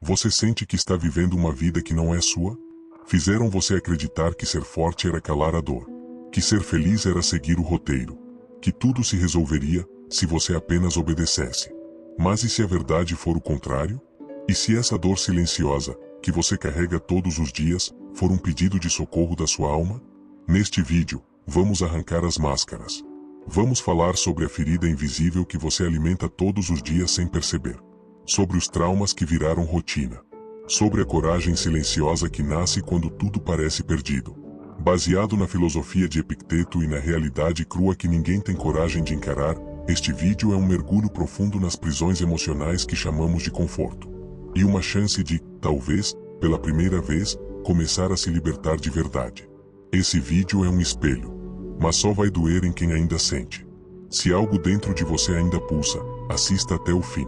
Você sente que está vivendo uma vida que não é sua? Fizeram você acreditar que ser forte era calar a dor, que ser feliz era seguir o roteiro, que tudo se resolveria se você apenas obedecesse. Mas e se a verdade for o contrário? E se essa dor silenciosa, que você carrega todos os dias, for um pedido de socorro da sua alma? Neste vídeo, vamos arrancar as máscaras. Vamos falar sobre a ferida invisível que você alimenta todos os dias sem perceber. Sobre os traumas que viraram rotina. Sobre a coragem silenciosa que nasce quando tudo parece perdido. Baseado na filosofia de Epicteto e na realidade crua que ninguém tem coragem de encarar, este vídeo é um mergulho profundo nas prisões emocionais que chamamos de conforto. E uma chance de, talvez, pela primeira vez, começar a se libertar de verdade. Esse vídeo é um espelho, mas só vai doer em quem ainda sente. Se algo dentro de você ainda pulsa, assista até o fim.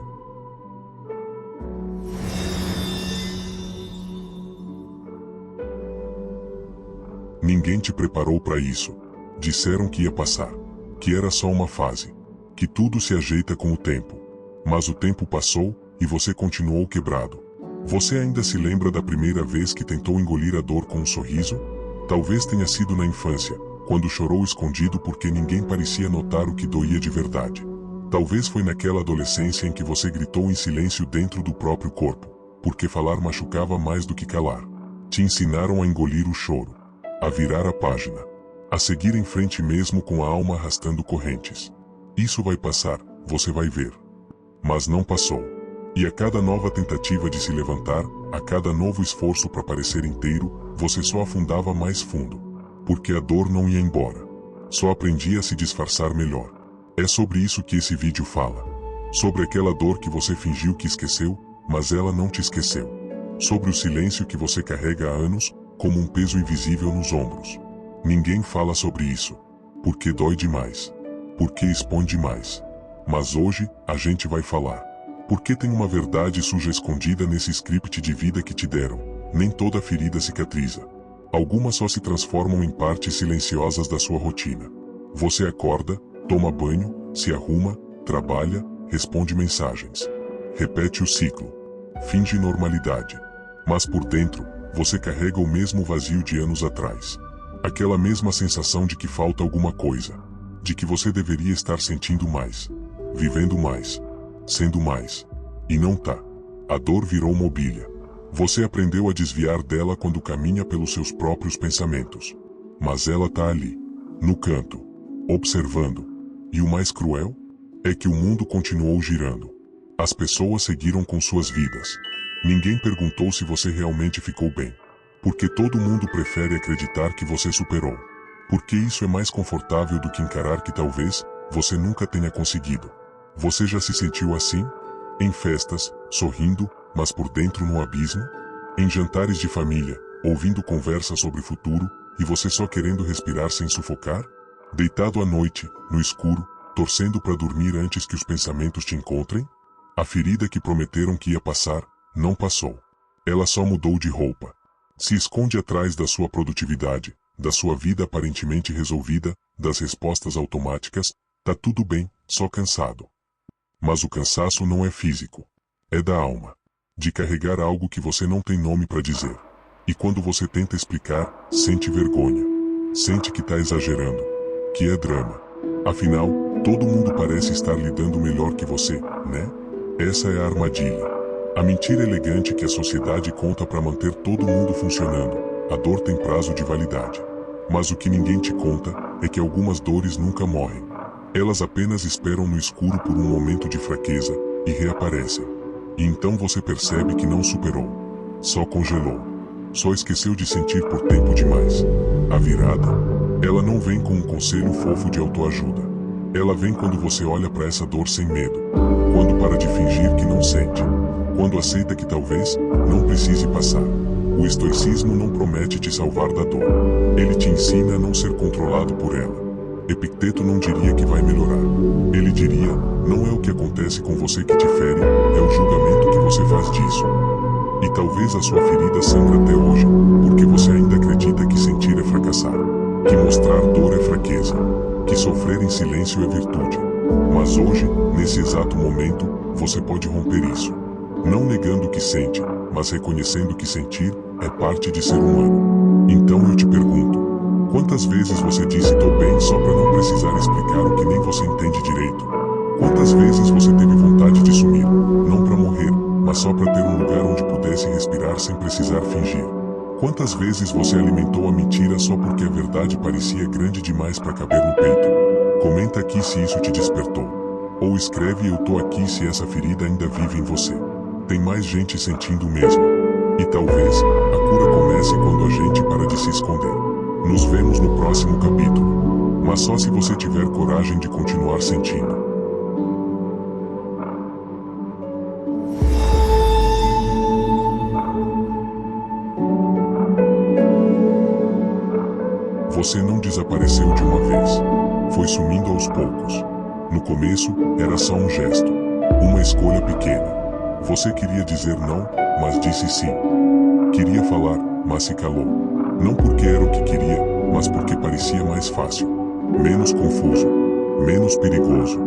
Ninguém te preparou para isso. Disseram que ia passar, que era só uma fase, que tudo se ajeita com o tempo. Mas o tempo passou e você continuou quebrado. Você ainda se lembra da primeira vez que tentou engolir a dor com um sorriso? Talvez tenha sido na infância, quando chorou escondido porque ninguém parecia notar o que doía de verdade. Talvez foi naquela adolescência em que você gritou em silêncio dentro do próprio corpo, porque falar machucava mais do que calar. Te ensinaram a engolir o choro, a virar a página, a seguir em frente mesmo com a alma arrastando correntes. Isso vai passar, você vai ver. Mas não passou. E a cada nova tentativa de se levantar, a cada novo esforço para parecer inteiro, você só afundava mais fundo. Porque a dor não ia embora. Só aprendia a se disfarçar melhor. É sobre isso que esse vídeo fala. Sobre aquela dor que você fingiu que esqueceu, mas ela não te esqueceu. Sobre o silêncio que você carrega há anos, como um peso invisível nos ombros. Ninguém fala sobre isso. Porque dói demais. Porque expõe demais. Mas hoje, a gente vai falar. Porque tem uma verdade suja escondida nesse script de vida que te deram. Nem toda ferida cicatriza. Algumas só se transformam em partes silenciosas da sua rotina. Você acorda, toma banho, se arruma, trabalha, responde mensagens. Repete o ciclo. Finge normalidade. Mas por dentro, você carrega o mesmo vazio de anos atrás. Aquela mesma sensação de que falta alguma coisa. De que você deveria estar sentindo mais. Vivendo mais. Sendo mais. E não tá. A dor virou mobília. Você aprendeu a desviar dela quando caminha pelos seus próprios pensamentos. Mas ela tá ali. No canto. Observando. E o mais cruel? É que o mundo continuou girando. As pessoas seguiram com suas vidas. Ninguém perguntou se você realmente ficou bem. Porque todo mundo prefere acreditar que você superou. Porque isso é mais confortável do que encarar que talvez você nunca tenha conseguido. Você já se sentiu assim? Em festas, sorrindo, mas por dentro no abismo? Em jantares de família, ouvindo conversa sobre futuro, e você só querendo respirar sem sufocar? Deitado à noite, no escuro, torcendo para dormir antes que os pensamentos te encontrem? A ferida que prometeram que ia passar, não passou. Ela só mudou de roupa. Se esconde atrás da sua produtividade, da sua vida aparentemente resolvida, das respostas automáticas, tá tudo bem, só cansado. Mas o cansaço não é físico. É da alma. De carregar algo que você não tem nome para dizer. E quando você tenta explicar, sente vergonha. Sente que tá exagerando. Que é drama. Afinal, todo mundo parece estar lidando melhor que você, né? Essa é a armadilha. A mentira elegante que a sociedade conta para manter todo mundo funcionando. A dor tem prazo de validade. Mas o que ninguém te conta é que algumas dores nunca morrem. Elas apenas esperam no escuro por um momento de fraqueza, e reaparecem. E então você percebe que não superou. Só congelou. Só esqueceu de sentir por tempo demais. A virada, ela não vem com um conselho fofo de autoajuda. Ela vem quando você olha para essa dor sem medo. Quando para de fingir que não sente. Quando aceita que talvez não precise passar. O estoicismo não promete te salvar da dor. Ele te ensina a não ser controlado por ela. Epicteto não diria que vai melhorar. Ele diria, não é o que acontece com você que te fere, é o julgamento que você faz disso. E talvez a sua ferida sangra até hoje, porque você ainda acredita que sentir é fracassar. Que mostrar dor é fraqueza. Que sofrer em silêncio é virtude. Mas hoje, nesse exato momento, você pode romper isso. Não negando o que sente, mas reconhecendo que sentir é parte de ser humano. Então eu te pergunto, quantas vezes você disse tô bem só para não precisar explicar o que nem você entende direito? Quantas vezes você teve vontade de sumir, não para morrer, mas só para ter um lugar onde pudesse respirar sem precisar fingir? Quantas vezes você alimentou a mentira só porque a verdade parecia grande demais para caber no peito? Comenta aqui se isso te despertou. Ou escreve eu tô aqui se essa ferida ainda vive em você. Tem mais gente sentindo o mesmo. E talvez a cura comece quando a gente para de se esconder. Nos vemos no próximo capítulo. Mas só se você tiver coragem de continuar sentindo. Você não desapareceu de uma vez. Foi sumindo aos poucos. No começo, era só um gesto. Uma escolha pequena. Você queria dizer não, mas disse sim. Queria falar, mas se calou. Não porque era o que queria, mas porque parecia mais fácil. Menos confuso. Menos perigoso.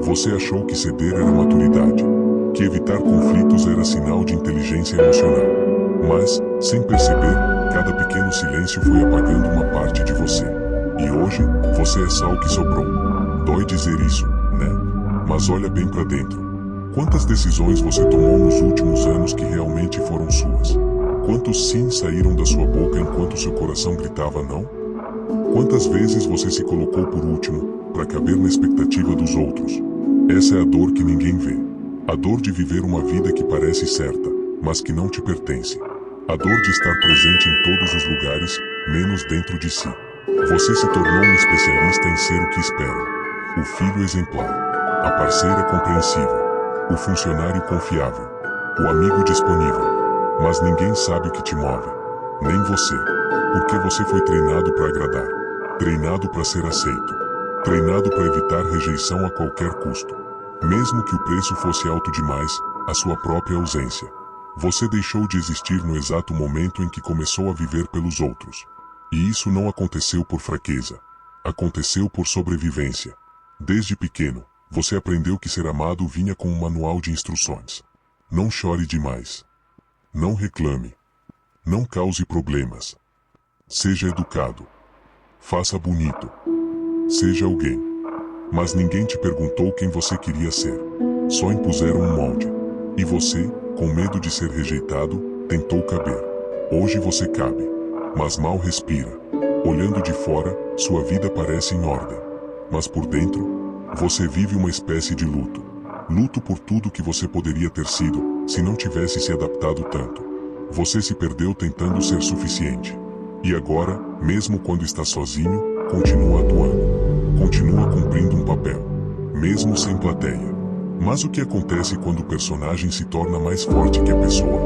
Você achou que ceder era maturidade. Que evitar conflitos era sinal de inteligência emocional. Mas, sem perceber, cada pequeno silêncio foi apagando uma parte de você. E hoje, você é só o que sobrou. Dói dizer isso, né? Mas olha bem pra dentro. Quantas decisões você tomou nos últimos anos que realmente foram suas? Quantos sim saíram da sua boca enquanto seu coração gritava não? Quantas vezes você se colocou por último, para caber na expectativa dos outros? Essa é a dor que ninguém vê. A dor de viver uma vida que parece certa, mas que não te pertence. A dor de estar presente em todos os lugares, menos dentro de si. Você se tornou um especialista em ser o que esperam. O filho exemplar. A parceira compreensível. O funcionário confiável. O amigo disponível. Mas ninguém sabe o que te move. Nem você. Porque você foi treinado para agradar. Treinado para ser aceito. Treinado para evitar rejeição a qualquer custo. Mesmo que o preço fosse alto demais, a sua própria ausência. Você deixou de existir no exato momento em que começou a viver pelos outros. E isso não aconteceu por fraqueza. Aconteceu por sobrevivência. Desde pequeno, você aprendeu que ser amado vinha com um manual de instruções. Não chore demais. Não reclame. Não cause problemas. Seja educado. Faça bonito. Seja alguém. Mas ninguém te perguntou quem você queria ser. Só impuseram um molde. E você, com medo de ser rejeitado, tentou caber. Hoje você cabe. Mas mal respira. Olhando de fora, sua vida parece em ordem. Mas por dentro, você vive uma espécie de luto. Luto por tudo que você poderia ter sido, se não tivesse se adaptado tanto. Você se perdeu tentando ser suficiente. E agora, mesmo quando está sozinho, continua atuando. Continua cumprindo um papel. Mesmo sem plateia. Mas o que acontece quando o personagem se torna mais forte que a pessoa?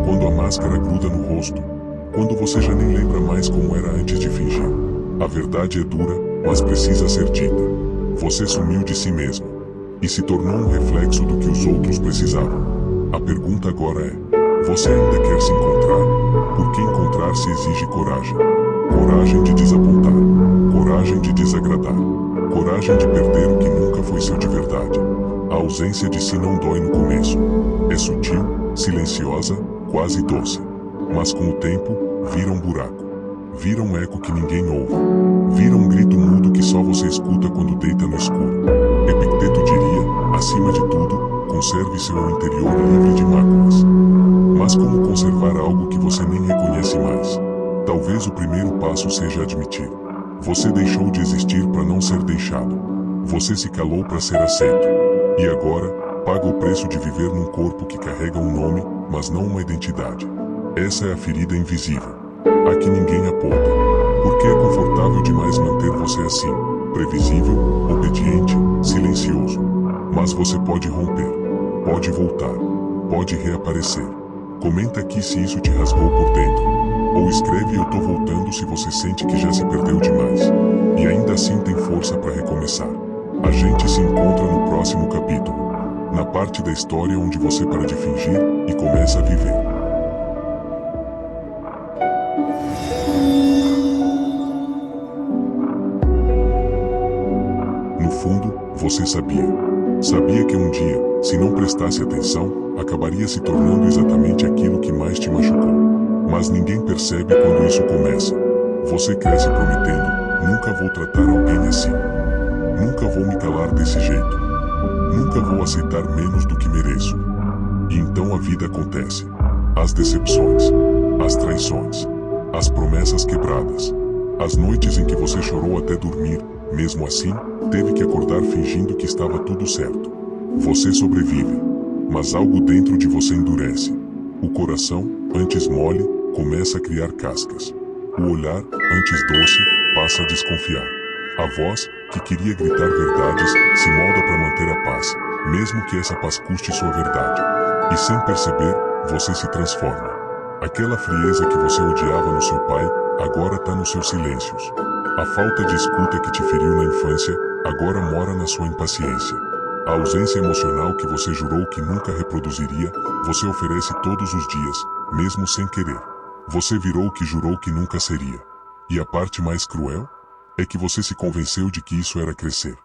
Quando a máscara gruda no rosto? Quando você já nem lembra mais como era antes de fingir? A verdade é dura, mas precisa ser dita. Você sumiu de si mesmo. E se tornou um reflexo do que os outros precisavam. A pergunta agora é: você ainda quer se encontrar? Porque encontrar-se exige coragem. Coragem de desapontar. Coragem de desagradar. Coragem de perder o que nunca foi seu de verdade. A ausência de si não dói no começo. É sutil, silenciosa, quase doce. Mas com o tempo, vira um buraco. Vira um eco que ninguém ouve. Vira um grito mudo que só você escuta quando deita no escuro. Epicteto diria, acima de tudo, conserve seu interior livre de máculas. Mas como conservar algo que você nem reconhece mais? Talvez o primeiro passo seja admitir. Você deixou de existir para não ser deixado. Você se calou para ser aceito. E agora, paga o preço de viver num corpo que carrega um nome, mas não uma identidade. Essa é a ferida invisível. A que ninguém aponta. Porque é confortável demais manter você assim. Previsível, obediente, silencioso. Mas você pode romper. Pode voltar. Pode reaparecer. Comenta aqui se isso te rasgou por dentro. Ou escreve eu tô voltando se você sente que já se perdeu demais. E ainda assim tem força para recomeçar. A gente se encontra no próximo capítulo. Na parte da história onde você para de fingir e começa a viver. No fundo, você sabia. Sabia que um dia, se não prestasse atenção, acabaria se tornando exatamente aquilo que mais te machucou. Mas ninguém percebe quando isso começa. Você cresce prometendo: nunca vou tratar alguém assim. Nunca vou me calar desse jeito. Nunca vou aceitar menos do que mereço. E então a vida acontece. As decepções, as traições, as promessas quebradas, as noites em que você chorou até dormir, mesmo assim, teve que acordar fingindo que estava tudo certo. Você sobrevive, mas algo dentro de você endurece. O coração, antes mole, começa a criar cascas. O olhar, antes doce, passa a desconfiar. A voz, que queria gritar verdades, se molda para manter a paz, mesmo que essa paz custe sua verdade. E sem perceber, você se transforma. Aquela frieza que você odiava no seu pai, agora está nos seus silêncios. A falta de escuta que te feriu na infância, agora mora na sua impaciência. A ausência emocional que você jurou que nunca reproduziria, você oferece todos os dias, mesmo sem querer. Você virou o que jurou que nunca seria. E a parte mais cruel? É que você se convenceu de que isso era crescer.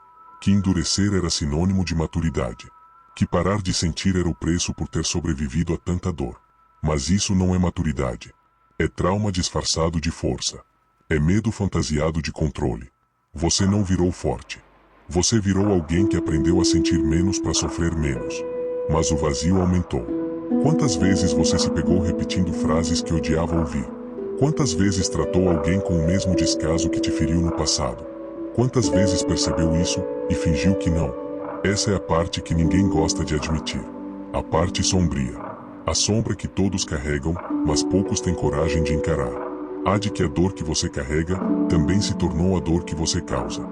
Que endurecer era sinônimo de maturidade. Que parar de sentir era o preço por ter sobrevivido a tanta dor. Mas isso não é maturidade. É trauma disfarçado de força. É medo fantasiado de controle. Você não virou forte. Você virou alguém que aprendeu a sentir menos para sofrer menos. Mas o vazio aumentou. Quantas vezes você se pegou repetindo frases que odiava ouvir? Quantas vezes tratou alguém com o mesmo descaso que te feriu no passado? Quantas vezes percebeu isso e fingiu que não? Essa é a parte que ninguém gosta de admitir. A parte sombria. A sombra que todos carregam, mas poucos têm coragem de encarar. Há de que a dor que você carrega também se tornou a dor que você causa.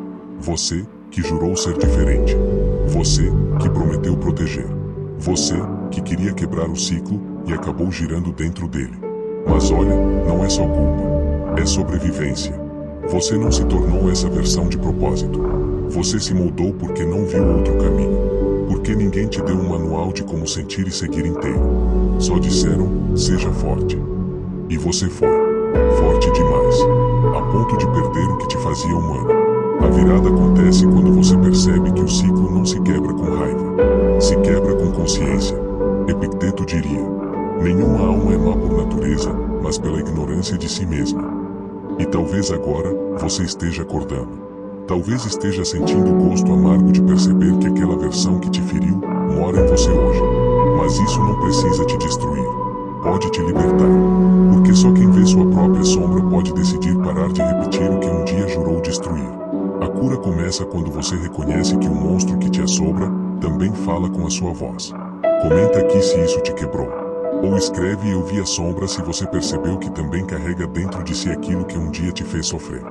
Você, que jurou ser diferente. Você, que prometeu proteger. Você, que queria quebrar o ciclo e acabou girando dentro dele. Mas olha, não é só culpa. É sobrevivência. Você não se tornou essa versão de propósito. Você se moldou porque não viu outro caminho. Porque ninguém te deu um manual de como sentir e seguir inteiro. Só disseram: seja forte. E você foi. Forte demais. A ponto de perder o que te fazia humano. A virada acontece quando você percebe que o ciclo não se quebra com raiva. Se quebra com consciência. Epicteto diria: nenhuma alma é má por natureza, mas pela ignorância de si mesma. E talvez agora, você esteja acordando. Talvez esteja sentindo o gosto amargo de perceber que aquela versão que te feriu, mora em você hoje. Mas isso não precisa te destruir. Pode te libertar. Porque só quem vê sua própria sombra pode decidir parar de repetir o que um dia jurou destruir. A cura começa quando você reconhece que o monstro que te assombra, também fala com a sua voz. Comenta aqui se isso te quebrou. Ou escreve "Eu vi a sombra" se você percebeu que também carrega dentro de si aquilo que um dia te fez sofrer.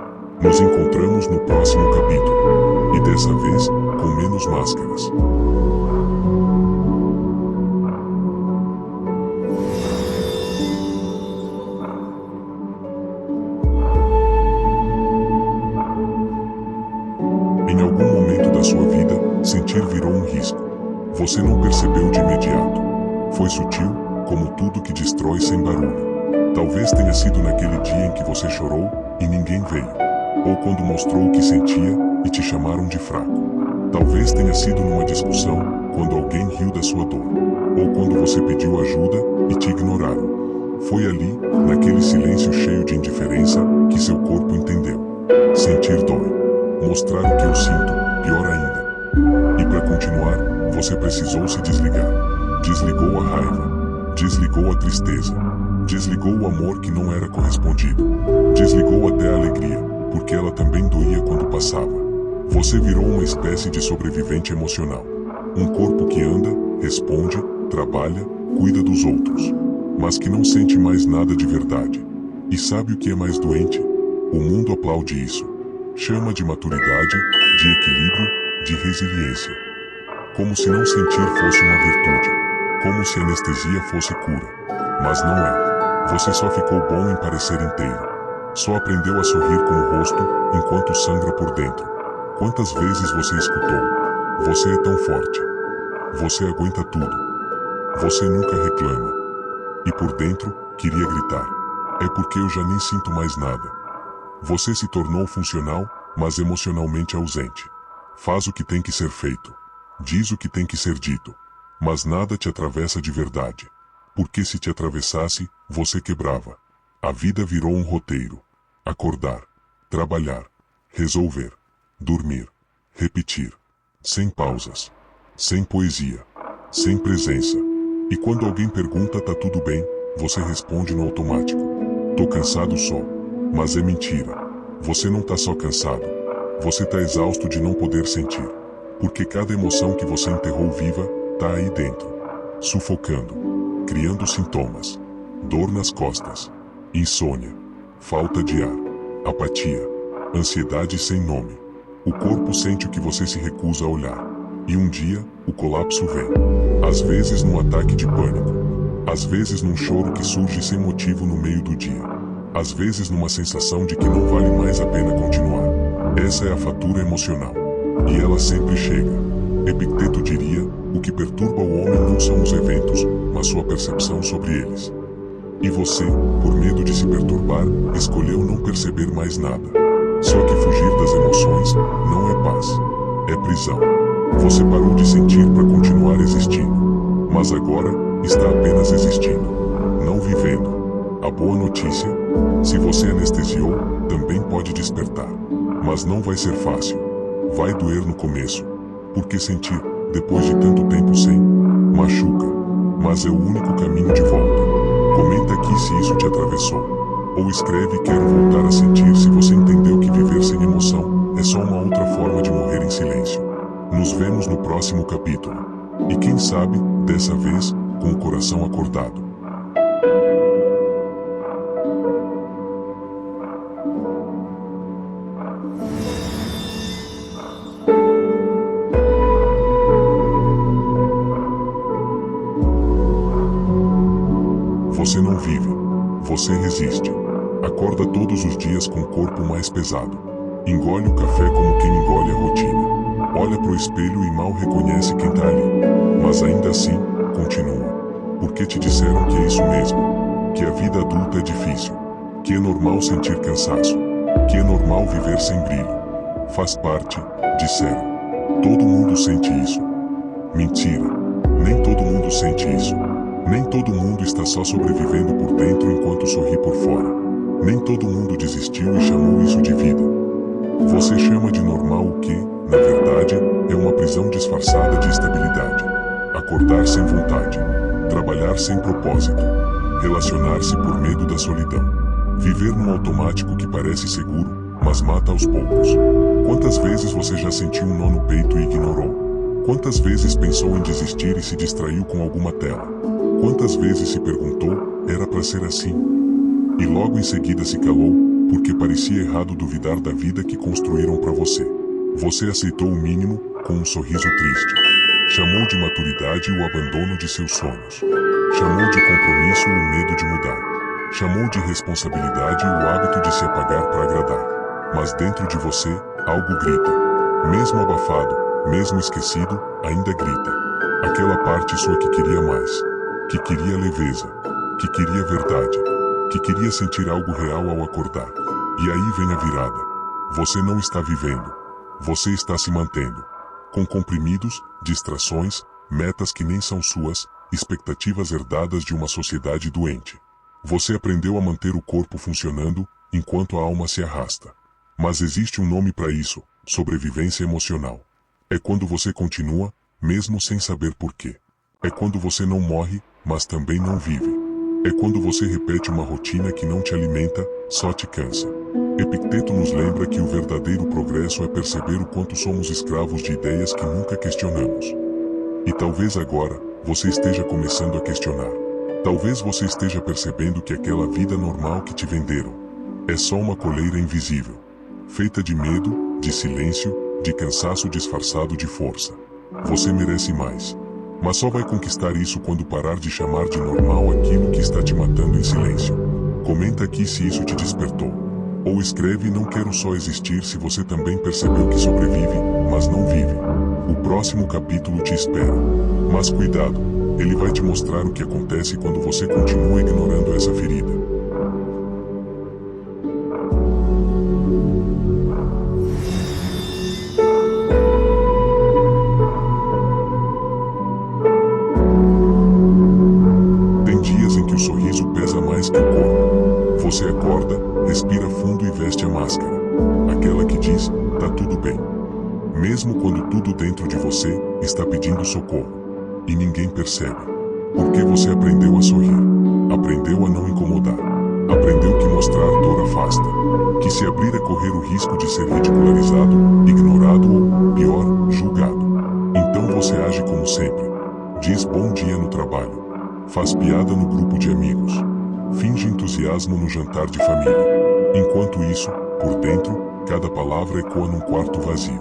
Nos encontramos no próximo capítulo. E dessa vez, com menos máscaras. Em algum momento da sua vida, sentir virou um risco. Você não percebeu de imediato. Foi sutil, como tudo que destrói sem barulho. Talvez tenha sido naquele dia em que você chorou e ninguém veio. Ou quando mostrou o que sentia e te chamaram de fraco. Talvez tenha sido numa discussão, quando alguém riu da sua dor. Ou quando você pediu ajuda e te ignoraram. Foi ali, naquele silêncio cheio de indiferença, que seu corpo entendeu. Sentir dói. Mostrar o que eu sinto, pior ainda. E para continuar, você precisou se desligar. Desligou a raiva. Desligou a tristeza. Desligou o amor que não era correspondido. Desligou até a alegria, porque ela também doía quando passava. Você virou uma espécie de sobrevivente emocional. Um corpo que anda, responde, trabalha, cuida dos outros. Mas que não sente mais nada de verdade. E sabe o que é mais doente? O mundo aplaude isso. Chama de maturidade, de equilíbrio, de resiliência. Como se não sentir fosse uma virtude. Como se anestesia fosse cura. Mas não é. Você só ficou bom em parecer inteiro. Só aprendeu a sorrir com o rosto, enquanto sangra por dentro. Quantas vezes você escutou: você é tão forte. Você aguenta tudo. Você nunca reclama. E por dentro, queria gritar: é porque eu já nem sinto mais nada. Você se tornou funcional, mas emocionalmente ausente. Faz o que tem que ser feito. Diz o que tem que ser dito. Mas nada te atravessa de verdade. Porque se te atravessasse, você quebrava. A vida virou um roteiro. Acordar, trabalhar, resolver, dormir, repetir. Sem pausas, sem poesia, sem presença. E quando alguém pergunta tá tudo bem, você responde no automático. Tô cansado só. Mas é mentira. Você não tá só cansado. Você tá exausto de não poder sentir. Porque cada emoção que você enterrou viva, tá aí dentro. Sufocando. Criando sintomas. Dor nas costas. Insônia. Falta de ar. Apatia. Ansiedade sem nome. O corpo sente o que você se recusa a olhar. E um dia, o colapso vem. Às vezes num ataque de pânico. Às vezes num choro que surge sem motivo no meio do dia. Às vezes numa sensação de que não vale mais a pena continuar. Essa é a fatura emocional. E ela sempre chega. Epicteto diria, o que perturba o homem não são os eventos, mas sua percepção sobre eles. E você, por medo de se perturbar, escolheu não perceber mais nada. Só que fugir das emoções não é paz. É prisão. Você parou de sentir para continuar existindo. Mas agora, está apenas existindo. Não vivendo. A boa notícia, se você anestesiou, também pode despertar. Mas não vai ser fácil. Vai doer no começo. Porque sentir, depois de tanto tempo sem, machuca. Mas é o único caminho de volta. Comenta aqui se isso te atravessou. Ou escreve quero voltar a sentir se você entendeu que viver sem emoção é só uma outra forma de morrer em silêncio. Nos vemos no próximo capítulo. E quem sabe, dessa vez, com o coração acordado. Você não vive. Você resiste. Acorda todos os dias com o corpo mais pesado. Engole o café como quem engole a rotina. Olha pro espelho e mal reconhece quem tá ali. Mas ainda assim, continua. Porque te disseram que é isso mesmo. Que a vida adulta é difícil. Que é normal sentir cansaço. Que é normal viver sem brilho. Faz parte, disseram. Todo mundo sente isso. Mentira. Nem todo mundo sente isso. Nem todo mundo está só sobrevivendo por dentro enquanto sorri por fora. Nem todo mundo desistiu e chamou isso de vida. Você chama de normal o que, na verdade, é uma prisão disfarçada de estabilidade. Acordar sem vontade. Trabalhar sem propósito. Relacionar-se por medo da solidão. Viver num automático que parece seguro, mas mata aos poucos. Quantas vezes você já sentiu um nó no peito e ignorou? Quantas vezes pensou em desistir e se distraiu com alguma tela? Quantas vezes se perguntou, era para ser assim? E logo em seguida se calou, porque parecia errado duvidar da vida que construíram para você. Você aceitou o mínimo, com um sorriso triste. Chamou de maturidade o abandono de seus sonhos. Chamou de compromisso o medo de mudar. Chamou de responsabilidade o hábito de se apagar para agradar. Mas dentro de você, algo grita. Mesmo abafado, mesmo esquecido, ainda grita. Aquela parte sua que queria mais. Que queria leveza, que queria verdade, que queria sentir algo real ao acordar. E aí vem a virada. Você não está vivendo. Você está se mantendo. Com comprimidos, distrações, metas que nem são suas, expectativas herdadas de uma sociedade doente. Você aprendeu a manter o corpo funcionando, enquanto a alma se arrasta. Mas existe um nome para isso, sobrevivência emocional. É quando você continua, mesmo sem saber porquê. É quando você não morre, mas também não vive. É quando você repete uma rotina que não te alimenta, só te cansa. Epicteto nos lembra que o verdadeiro progresso é perceber o quanto somos escravos de ideias que nunca questionamos. E talvez agora, você esteja começando a questionar. Talvez você esteja percebendo que aquela vida normal que te venderam é só uma coleira invisível, feita de medo, de silêncio, de cansaço disfarçado de força. Você merece mais. Mas só vai conquistar isso quando parar de chamar de normal aquilo que está te matando em silêncio. Comenta aqui se isso te despertou. Ou escreve não quero só existir se você também percebeu que sobrevive, mas não vive. O próximo capítulo te espera. Mas cuidado, ele vai te mostrar o que acontece quando você continua ignorando essa ferida. que o sorriso pesa mais que o corpo. Você acorda, respira fundo e veste a máscara. Aquela que diz, tá tudo bem. Mesmo quando tudo dentro de você está pedindo socorro. E ninguém percebe. Porque você aprendeu a sorrir. Aprendeu a não incomodar. Aprendeu que mostrar dor afasta. Que se abrir é correr o risco de ser ridicularizado, ignorado ou, pior, julgado. Então você age como sempre. Diz bom dia no trabalho. Faz piada no grupo de amigos. Finge entusiasmo no jantar de família. Enquanto isso, por dentro, cada palavra ecoa num quarto vazio.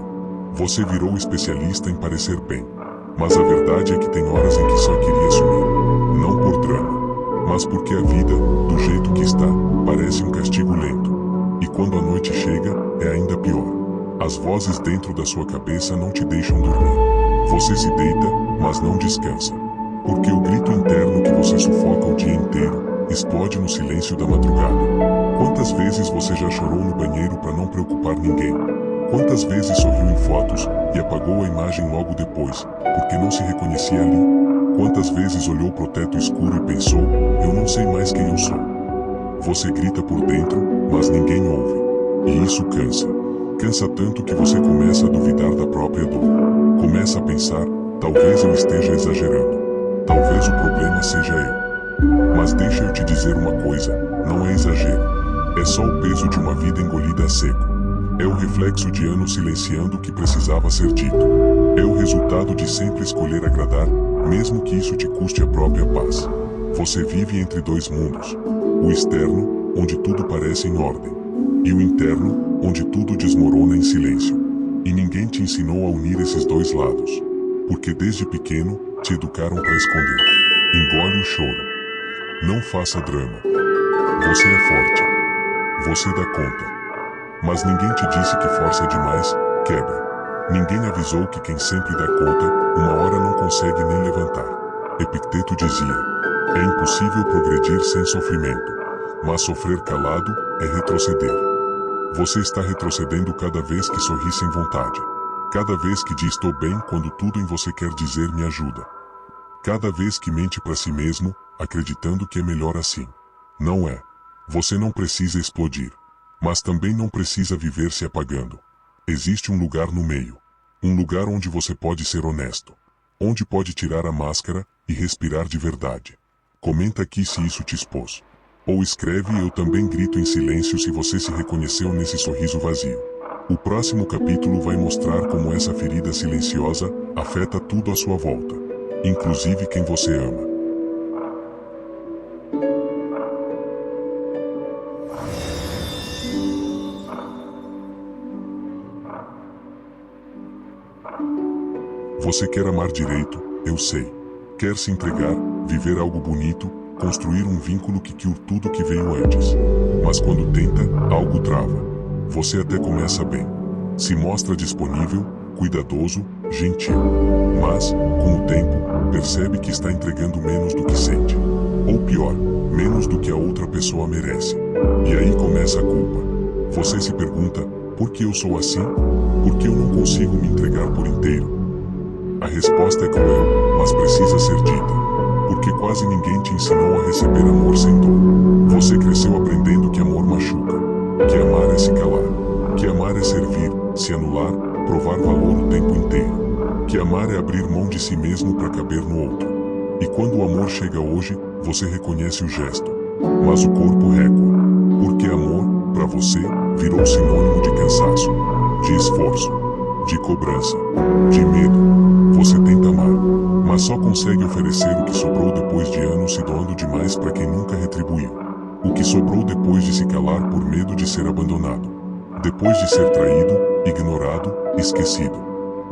Você virou especialista em parecer bem. Mas a verdade é que tem horas em que só queria sumir. Não por drama, mas porque a vida, do jeito que está, parece um castigo lento. E quando a noite chega, é ainda pior. As vozes dentro da sua cabeça não te deixam dormir. Você se deita, mas não descansa. Porque o grito interno que você sufoca o dia inteiro, explode no silêncio da madrugada. Quantas vezes você já chorou no banheiro para não preocupar ninguém? Quantas vezes sorriu em fotos e apagou a imagem logo depois, porque não se reconhecia ali? Quantas vezes olhou pro teto escuro e pensou, eu não sei mais quem eu sou? Você grita por dentro, mas ninguém ouve. E isso cansa. Cansa tanto que você começa a duvidar da própria dor. Começa a pensar, talvez eu esteja exagerando. Talvez o problema seja eu. Mas deixa eu te dizer uma coisa, não é exagero. É só o peso de uma vida engolida a seco. É o reflexo de anos silenciando o que precisava ser dito. É o resultado de sempre escolher agradar, mesmo que isso te custe a própria paz. Você vive entre dois mundos. O externo, onde tudo parece em ordem. E o interno, onde tudo desmorona em silêncio. E ninguém te ensinou a unir esses dois lados. Porque desde pequeno, te educaram para esconder. Engole o choro. Não faça drama. Você é forte. Você dá conta. Mas ninguém te disse que força demais, quebra. Ninguém avisou que quem sempre dá conta, uma hora não consegue nem levantar. Epicteto dizia, é impossível progredir sem sofrimento, mas sofrer calado é retroceder. Você está retrocedendo cada vez que sorri sem vontade. Cada vez que diz estou bem quando tudo em você quer dizer me ajuda. Cada vez que mente para si mesmo, acreditando que é melhor assim. Não é. Você não precisa explodir. Mas também não precisa viver se apagando. Existe um lugar no meio. Um lugar onde você pode ser honesto. Onde pode tirar a máscara e respirar de verdade. Comenta aqui se isso te expôs. Ou escreve eu também grito em silêncio se você se reconheceu nesse sorriso vazio. O próximo capítulo vai mostrar como essa ferida silenciosa afeta tudo à sua volta. Inclusive quem você ama. Você quer amar direito, eu sei. Quer se entregar, viver algo bonito, construir um vínculo que cure tudo que veio antes. Mas quando tenta, algo trava. Você até começa bem. Se mostra disponível, cuidadoso, gentil. Mas, com o tempo, percebe que está entregando menos do que sente. Ou pior, menos do que a outra pessoa merece. E aí começa a culpa. Você se pergunta, por que eu sou assim? Por que eu não consigo me entregar por inteiro? A resposta é cruel, mas precisa ser dita. Porque quase ninguém te ensinou a receber amor sem dor. Você cresceu aprendendo que amor machuca. Que amar é se calar. Que amar é servir, se anular, provar valor o tempo inteiro. Que amar é abrir mão de si mesmo para caber no outro. E quando o amor chega hoje, você reconhece o gesto. Mas o corpo recua. Porque amor, para você, virou sinônimo de cansaço. De esforço. De cobrança. De medo. Você tenta amar, mas só consegue oferecer o que sobrou depois de anos se doando demais para quem nunca retribuiu. O que sobrou depois de se calar por medo de ser abandonado. Depois de ser traído, ignorado, esquecido.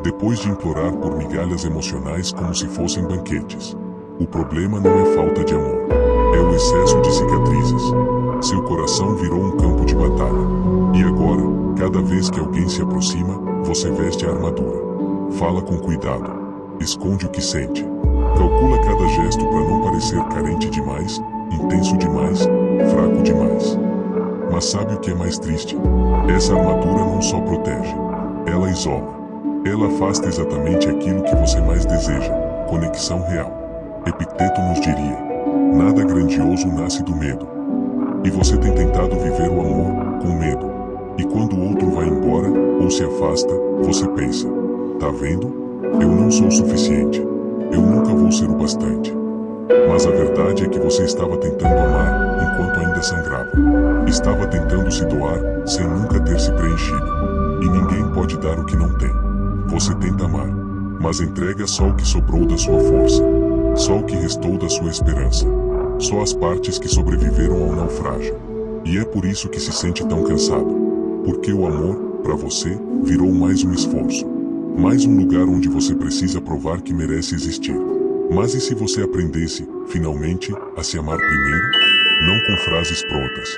Depois de implorar por migalhas emocionais como se fossem banquetes. O problema não é falta de amor. É o excesso de cicatrizes. Seu coração virou um campo de batalha. E agora, cada vez que alguém se aproxima, você veste a armadura. Fala com cuidado. Esconde o que sente. Calcula cada gesto para não parecer carente demais, intenso demais, fraco demais. Mas sabe o que é mais triste? Essa armadura não só protege. Ela isola. Ela afasta exatamente aquilo que você mais deseja, conexão real. Epicteto nos diria, Nada grandioso nasce do medo. E você tem tentado viver o amor com medo. E quando o outro vai embora ou se afasta, você pensa: tá vendo? Eu não sou o suficiente. Eu nunca vou ser o bastante. Mas a verdade é que você estava tentando amar enquanto ainda sangrava. Estava tentando se doar sem nunca ter se preenchido. E ninguém pode dar o que não tem. Você tenta amar, mas entrega só o que sobrou da sua força. Só o que restou da sua esperança. Só as partes que sobreviveram ao naufrágio. E é por isso que se sente tão cansado. Porque o amor, para você, virou mais um esforço. Mais um lugar onde você precisa provar que merece existir. Mas e se você aprendesse, finalmente, a se amar primeiro? Não com frases prontas,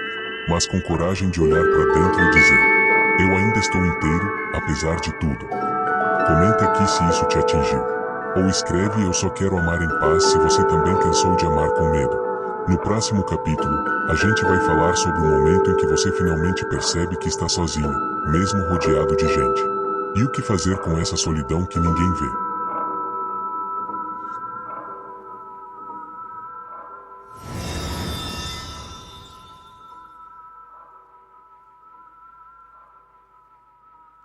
mas com coragem de olhar para dentro e dizer: eu ainda estou inteiro, apesar de tudo. Comenta aqui se isso te atingiu. Ou escreve: eu só quero amar em paz se você também cansou de amar com medo. No próximo capítulo, a gente vai falar sobre o momento em que você finalmente percebe que está sozinho, mesmo rodeado de gente. E o que fazer com essa solidão que ninguém vê.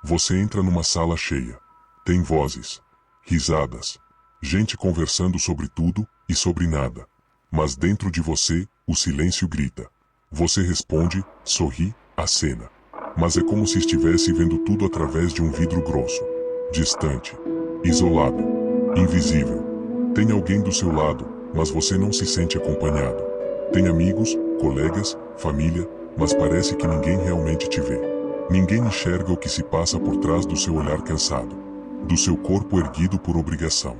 Você entra numa sala cheia. Tem vozes, risadas, gente conversando sobre tudo e sobre nada. Mas dentro de você, o silêncio grita. Você responde, sorri, acena. Mas é como se estivesse vendo tudo através de um vidro grosso. Distante, isolado, invisível. Tem alguém do seu lado, mas você não se sente acompanhado. Tem amigos, colegas, família, mas parece que ninguém realmente te vê. Ninguém enxerga o que se passa por trás do seu olhar cansado. Do seu corpo erguido por obrigação.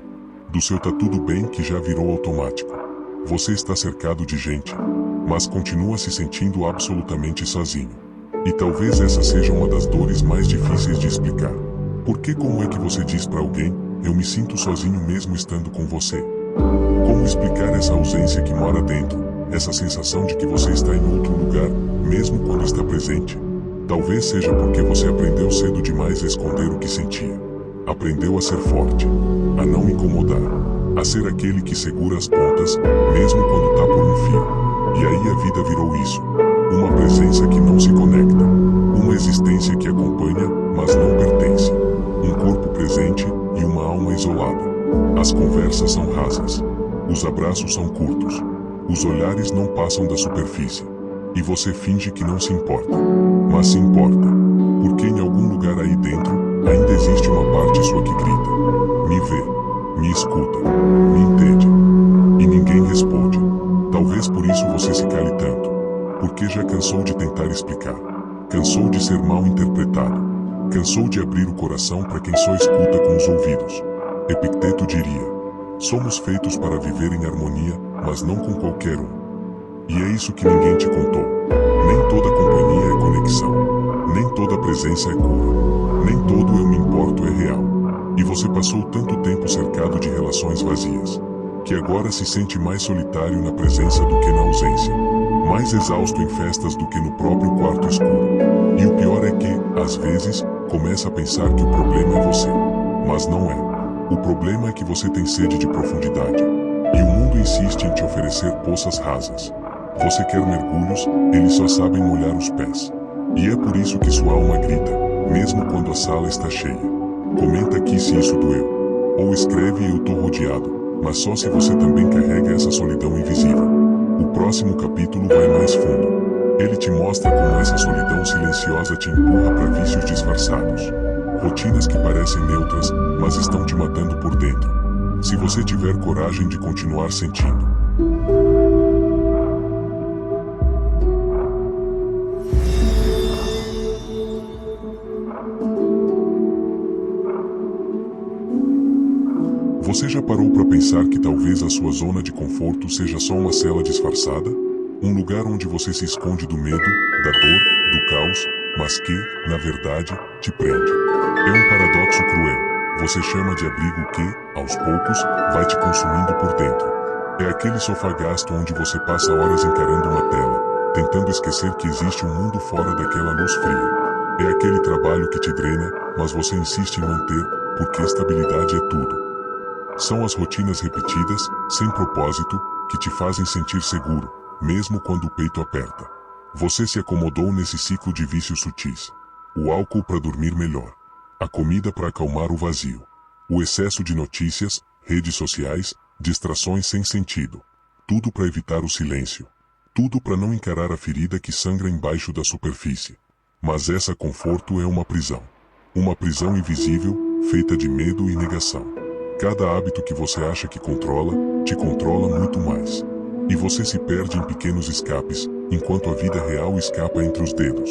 Do seu tá tudo bem que já virou automático. Você está cercado de gente, mas continua se sentindo absolutamente sozinho. E talvez essa seja uma das dores mais difíceis de explicar. Porque como é que você diz para alguém: eu me sinto sozinho mesmo estando com você? Como explicar essa ausência que mora dentro, essa sensação de que você está em outro lugar, mesmo quando está presente? Talvez seja porque você aprendeu cedo demais a esconder o que sentia. Aprendeu a ser forte, a não incomodar, a ser aquele que segura as pontas, mesmo quando tá por um fio. E aí a vida virou isso. Uma presença que não se conecta. Uma existência que acompanha, mas não pertence. Um corpo presente e uma alma isolada. As conversas são rasas. Os abraços são curtos. Os olhares não passam da superfície. E você finge que não se importa. Mas se importa. Porque em algum lugar aí dentro, ainda existe uma parte sua que grita. Me vê. Me escuta. Me entende. E ninguém responde. Talvez por isso você se cale tanto. Porque já cansou de tentar explicar. Cansou de ser mal interpretado. Cansou de abrir o coração para quem só escuta com os ouvidos. Epicteto diria: somos feitos para viver em harmonia, mas não com qualquer um. E é isso que ninguém te contou. Nem toda companhia é conexão. Nem toda presença é cura. Nem todo eu me importo é real. E você passou tanto tempo cercado de relações vazias, que agora se sente mais solitário na presença do que na ausência. Mais exausto em festas do que no próprio quarto escuro. E o pior é que, às vezes, começa a pensar que o problema é você. Mas não é. O problema é que você tem sede de profundidade. E o mundo insiste em te oferecer poças rasas. Você quer mergulhos, eles só sabem molhar os pés. E é por isso que sua alma grita, mesmo quando a sala está cheia. Comenta aqui se isso doeu. Ou escreve: eu tô rodeado, mas só se você também carrega essa solidão invisível. O próximo capítulo vai mais fundo. Ele te mostra como essa solidão silenciosa te empurra para vícios disfarçados. Rotinas que parecem neutras, mas estão te matando por dentro. Se você tiver coragem de continuar sentindo. Você já parou para pensar que talvez a sua zona de conforto seja só uma cela disfarçada? Um lugar onde você se esconde do medo, da dor, do caos, mas que, na verdade, te prende. É um paradoxo cruel. Você chama de abrigo o que, aos poucos, vai te consumindo por dentro. É aquele sofá gasto onde você passa horas encarando uma tela, tentando esquecer que existe um mundo fora daquela luz fria. É aquele trabalho que te drena, mas você insiste em manter, porque estabilidade é tudo. São as rotinas repetidas, sem propósito, que te fazem sentir seguro, mesmo quando o peito aperta. Você se acomodou nesse ciclo de vícios sutis. O álcool para dormir melhor. A comida para acalmar o vazio. O excesso de notícias, redes sociais, distrações sem sentido. Tudo para evitar o silêncio. Tudo para não encarar a ferida que sangra embaixo da superfície. Mas essa conforto é uma prisão. Uma prisão invisível, feita de medo e negação. Cada hábito que você acha que controla, te controla muito mais. E você se perde em pequenos escapes, enquanto a vida real escapa entre os dedos.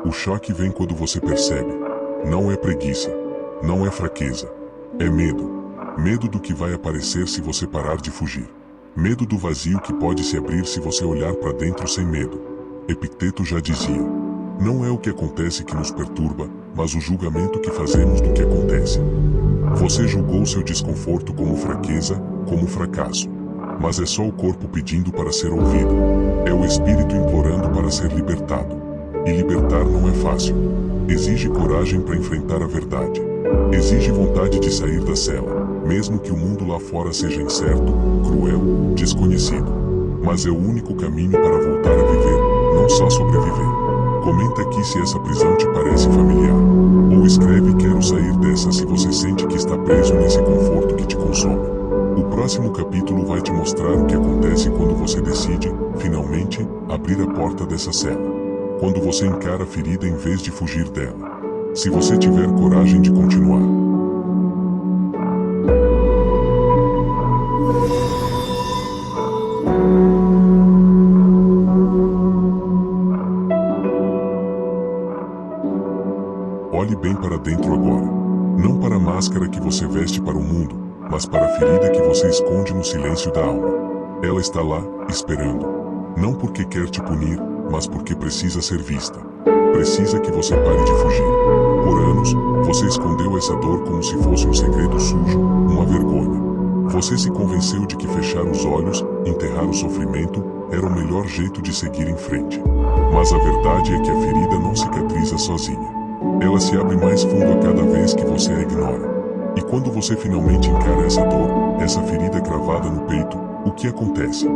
O choque vem quando você percebe. Não é preguiça. Não é fraqueza. É medo. Medo do que vai aparecer se você parar de fugir. Medo do vazio que pode se abrir se você olhar para dentro sem medo. Epicteto já dizia: não é o que acontece que nos perturba, mas o julgamento que fazemos do que acontece. Você julgou seu desconforto como fraqueza, como fracasso. Mas é só o corpo pedindo para ser ouvido. É o espírito implorando para ser libertado. E libertar não é fácil. Exige coragem para enfrentar a verdade. Exige vontade de sair da cela, mesmo que o mundo lá fora seja incerto, cruel, desconhecido. Mas é o único caminho para voltar a viver, não só sobreviver. Comenta aqui se essa prisão te parece familiar. Ou escreve "quero sair dessa" se você sente que está preso nesse conforto que te consome. O próximo capítulo vai te mostrar o que acontece quando você decide, finalmente, abrir a porta dessa cela. Quando você encara a ferida em vez de fugir dela. Se você tiver coragem de continuar. Olhe bem para dentro agora. Não para a máscara que você veste para o mundo, mas para a ferida que você esconde no silêncio da alma. Ela está lá, esperando. Não porque quer te punir, mas porque precisa ser vista. Precisa que você pare de fugir. Por anos, você escondeu essa dor como se fosse um segredo sujo, uma vergonha. Você se convenceu de que fechar os olhos, enterrar o sofrimento, era o melhor jeito de seguir em frente. Mas a verdade é que a ferida não cicatriza sozinha. Ela se abre mais fundo a cada vez que você a ignora. E quando você finalmente encara essa dor, essa ferida cravada no peito, o que acontece?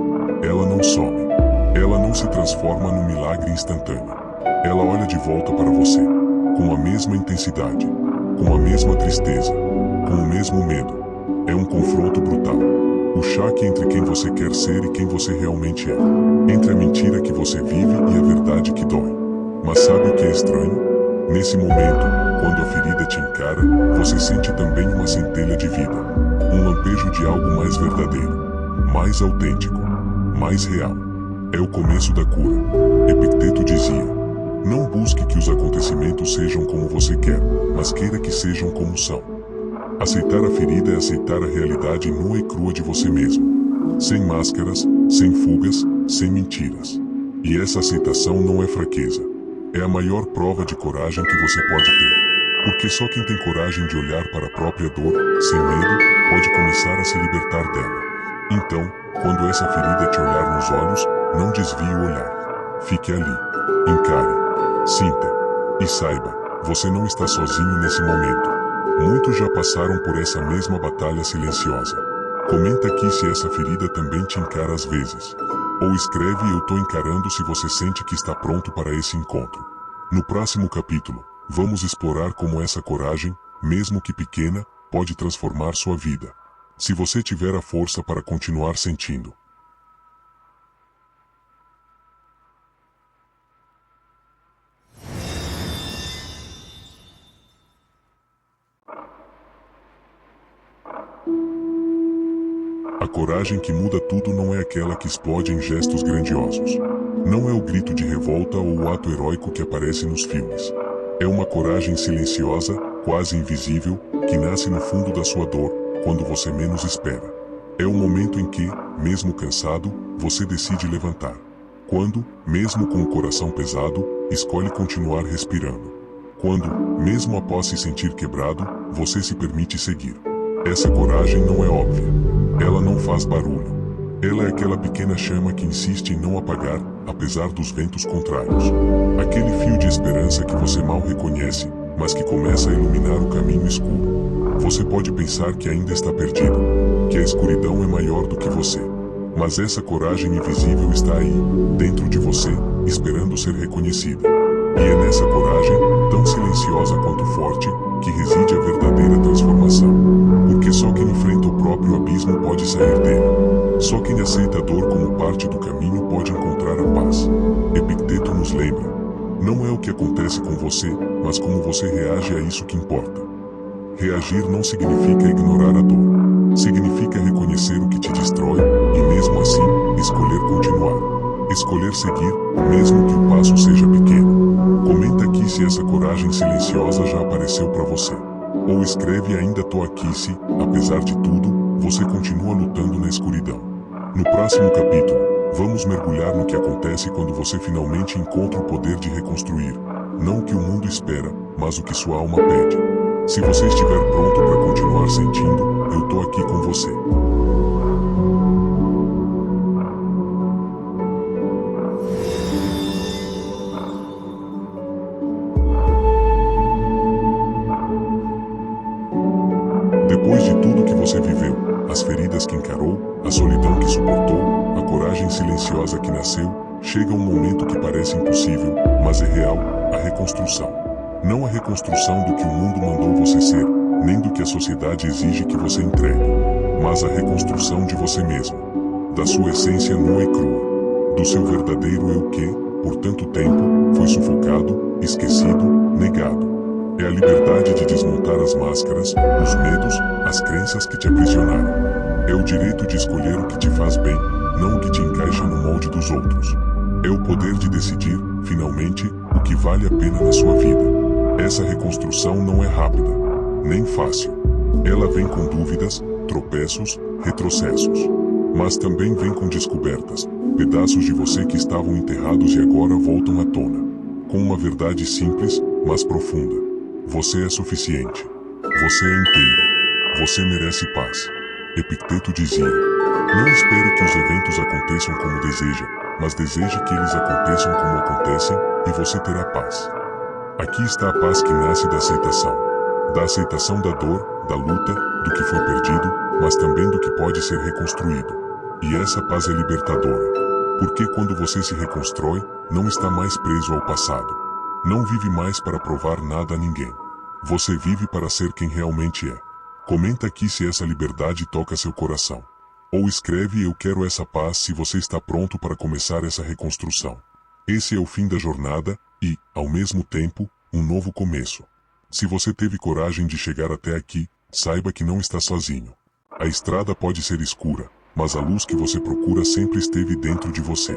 Ela não some. Ela não se transforma num milagre instantâneo. Ela olha de volta para você, com a mesma intensidade, com a mesma tristeza, com o mesmo medo. É um confronto brutal. O choque entre quem você quer ser e quem você realmente é. Entre a mentira que você vive e a verdade que dói. Mas sabe o que é estranho? Nesse momento, quando a ferida te encara, você sente também uma centelha de vida. Um lampejo de algo mais verdadeiro, mais autêntico, mais real. É o começo da cura. Epicteto dizia: não busque que os acontecimentos sejam como você quer, mas queira que sejam como são. Aceitar a ferida é aceitar a realidade nua e crua de você mesmo. Sem máscaras, sem fugas, sem mentiras. E essa aceitação não é fraqueza. É a maior prova de coragem que você pode ter. Porque só quem tem coragem de olhar para a própria dor, sem medo, pode começar a se libertar dela. Então, quando essa ferida te olhar nos olhos, não desvie o olhar. Fique ali. Encare. Sinta. E saiba, você não está sozinho nesse momento. Muitos já passaram por essa mesma batalha silenciosa. Comenta aqui se essa ferida também te encara às vezes. Ou escreve "eu tô encarando" se você sente que está pronto para esse encontro. No próximo capítulo, vamos explorar como essa coragem, mesmo que pequena, pode transformar sua vida. Se você tiver a força para continuar sentindo. A coragem que muda tudo não é aquela que explode em gestos grandiosos. Não é o grito de revolta ou o ato heróico que aparece nos filmes. É uma coragem silenciosa, quase invisível, que nasce no fundo da sua dor, quando você menos espera. É o momento em que, mesmo cansado, você decide levantar. Quando, mesmo com o coração pesado, escolhe continuar respirando. Quando, mesmo após se sentir quebrado, você se permite seguir. Essa coragem não é óbvia. Ela não faz barulho. Ela é aquela pequena chama que insiste em não apagar, apesar dos ventos contrários. Aquele fio de esperança que você mal reconhece, mas que começa a iluminar o caminho escuro. Você pode pensar que ainda está perdido, que a escuridão é maior do que você. Mas essa coragem invisível está aí, dentro de você, esperando ser reconhecida. E é nessa coragem, tão silenciosa quanto forte, que reside a verdadeira transformação. Porque só quem enfrenta o próprio abismo pode sair dele. Só quem aceita a dor como parte do caminho pode encontrar a paz. Epicteto nos lembra: não é o que acontece com você, mas como você reage a isso que importa. Reagir não significa ignorar a dor. Significa reconhecer o que te destrói, e mesmo assim, escolher continuar. Escolher seguir, mesmo que o passo seja pequeno. Comenta aqui se essa coragem silenciosa já apareceu para você. Ou escreve ainda tô aqui se, apesar de tudo, você continua lutando na escuridão. No próximo capítulo, vamos mergulhar no que acontece quando você finalmente encontra o poder de reconstruir. Não o que o mundo espera, mas o que sua alma pede. Se você estiver pronto para continuar sentindo, eu tô aqui com você. Depois de tudo que você viveu, as feridas que encarou, a solidão que suportou, a coragem silenciosa que nasceu, chega um momento que parece impossível, mas é real, a reconstrução. Não a reconstrução do que o mundo mandou você ser, nem do que a sociedade exige que você entregue, mas a reconstrução de você mesmo, da sua essência nua e crua, do seu verdadeiro eu que, por tanto tempo, foi sufocado, esquecido, negado. É a liberdade de desmontar as máscaras, os medos, as crenças que te aprisionaram. É o direito de escolher o que te faz bem, não o que te encaixa no molde dos outros. É o poder de decidir, finalmente, o que vale a pena na sua vida. Essa reconstrução não é rápida, nem fácil. Ela vem com dúvidas, tropeços, retrocessos. Mas também vem com descobertas, pedaços de você que estavam enterrados e agora voltam à tona. Com uma verdade simples, mas profunda. Você é suficiente. Você é inteiro. Você merece paz. Epicteto dizia: não espere que os eventos aconteçam como deseja, mas deseje que eles aconteçam como acontecem, e você terá paz. Aqui está a paz que nasce da aceitação da dor, da luta, do que foi perdido, mas também do que pode ser reconstruído. E essa paz é libertadora. Porque quando você se reconstrói, não está mais preso ao passado. Não vive mais para provar nada a ninguém. Você vive para ser quem realmente é. Comenta aqui se essa liberdade toca seu coração. Ou escreve eu quero essa paz se você está pronto para começar essa reconstrução. Esse é o fim da jornada e, ao mesmo tempo, um novo começo. Se você teve coragem de chegar até aqui, saiba que não está sozinho. A estrada pode ser escura, mas a luz que você procura sempre esteve dentro de você.